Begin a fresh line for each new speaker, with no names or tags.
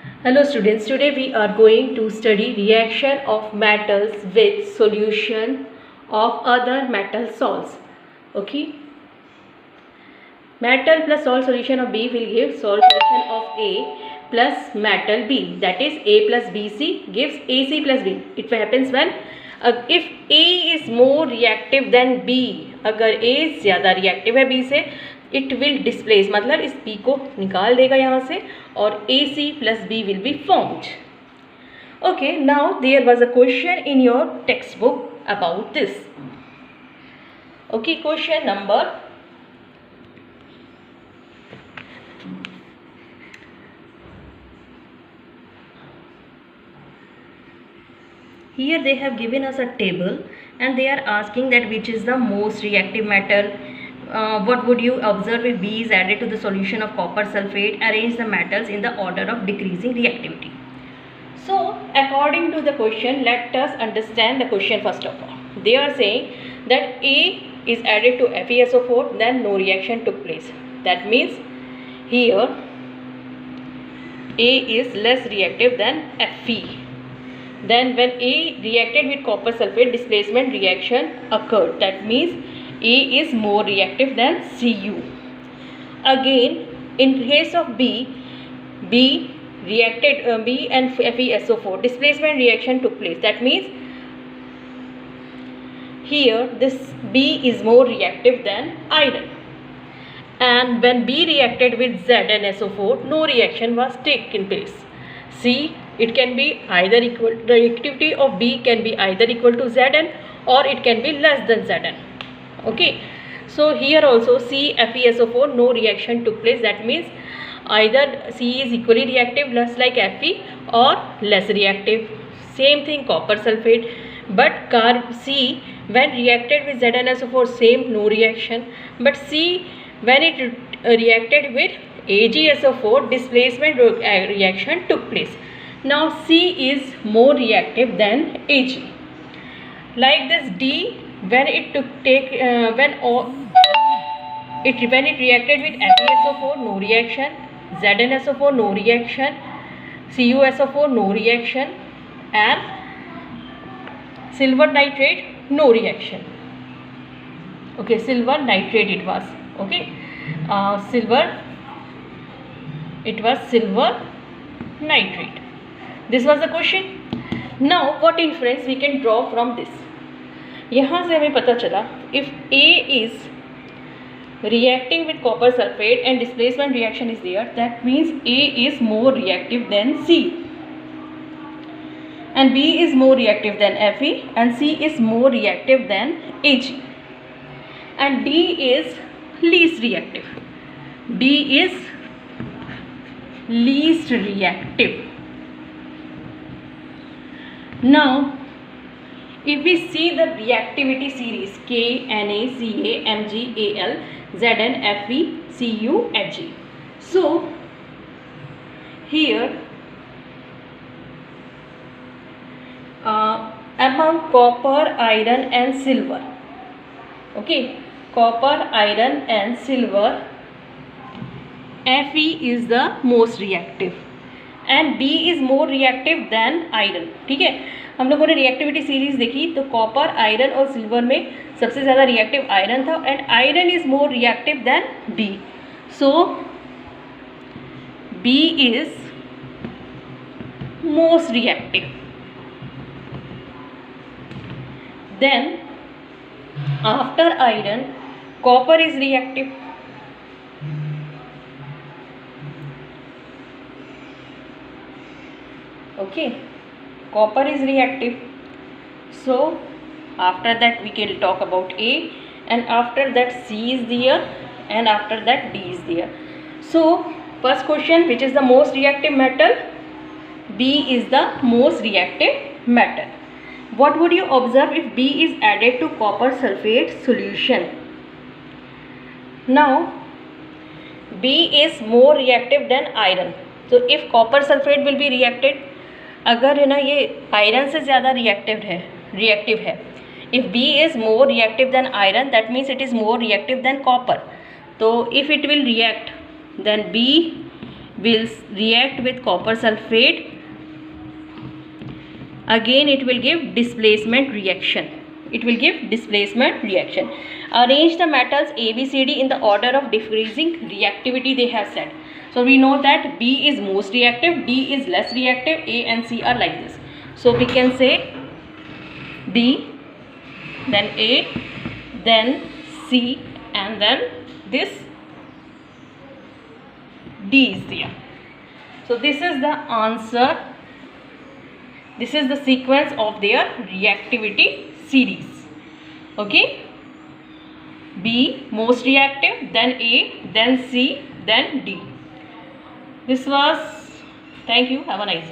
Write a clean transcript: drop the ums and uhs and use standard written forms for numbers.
Hello students, today we are going to study reaction of metals with solution of other metal salts. Okay. Metal plus salt solution of B will give salt solution of A plus metal B. That is A plus BC gives AC plus B. It happens when if A is more reactive than B, अगर A ज़्यादा reactive है B से, it will displace, मतलब इस B को निकाल देगा यहाँ से और AC plus B will be formed. Okay, now there was a question in your textbook about this. Okay, question number here they have given us a table and they are asking that which is the most reactive metal. What would you observe if B is added to the solution of copper sulfate? Arrange the metals in the order of decreasing reactivity. So according to the question, let us understand the question first of all. They are saying that A is added to FeSO4, then no reaction took place. That means here A is less reactive than Fe. Then when A reacted with copper sulfate, displacement reaction occurred. That means A is more reactive than Cu. Again, in case of B reacted B and FeSO4, displacement reaction took place. That means here this B is more reactive than iron. And when B reacted with ZnSO4, no reaction was taken place. See, it can be either equal, the reactivity of B can be either equal to Zn or it can be less than Zn. Okay, so here also C FeSO4, no reaction took place. That means either C is equally reactive, less like Fe, or less reactive. Same thing copper sulfate, but C when reacted with ZnSO4, same, no reaction. But C when it reacted with AgSO4, displacement reaction took place. Now C is more reactive than Ag. Like this D, when it reacted with FeSO4, no reaction, ZnSO4, no reaction, CuSO4, no reaction, and silver nitrate, no reaction. Okay, silver nitrate it was. Okay, it was silver nitrate. This was the question. Now what inference we can draw from this? यहाँ से हमें पता चला if A is reacting with copper sulfate and displacement reaction is there, that means A is more reactive than C, and B is more reactive than Fe, and C is more reactive than Ag, and D is least reactive. D is least reactive. Now if we see the reactivity series K, Na, Ca, Mg, Al, Zn, Fe, Cu, Ag. So here among copper, iron and silver, okay, copper, iron and silver, Fe is the most reactive and B is more reactive than iron. ठीक है, हम लोगों ने reactivity series देखी तो copper, iron और silver में सबसे ज़्यादा रिएक्टिव आयरन था and iron is more reactive than B. So B is most reactive. Then after iron copper is reactive. Okay, copper is reactive. So after that we can talk about A, and after that C is there, and after that D is there. So first question, which is the most reactive metal? B is the most reactive metal. What would you observe if B is added to copper sulfate solution? Now B is more reactive than iron. So if copper sulfate will be reacted, अगर है ना ये iron से ज़्यादा reactive है. If B is more reactive than iron, that means it is more reactive than copper. तो if it will react, then B will react with copper sulfate, again it will give displacement reaction. It will give displacement reaction. Arrange the metals A, B, C, D in the order of decreasing reactivity they have said. So we know that B is most reactive, D is less reactive, A and C are like this. So we can say D, then A, then C, and then this D is there. So this is the answer. This is the sequence of their reactivity series. Okay. B most reactive, then A, then C, then D. This was, thank you, have a nice day.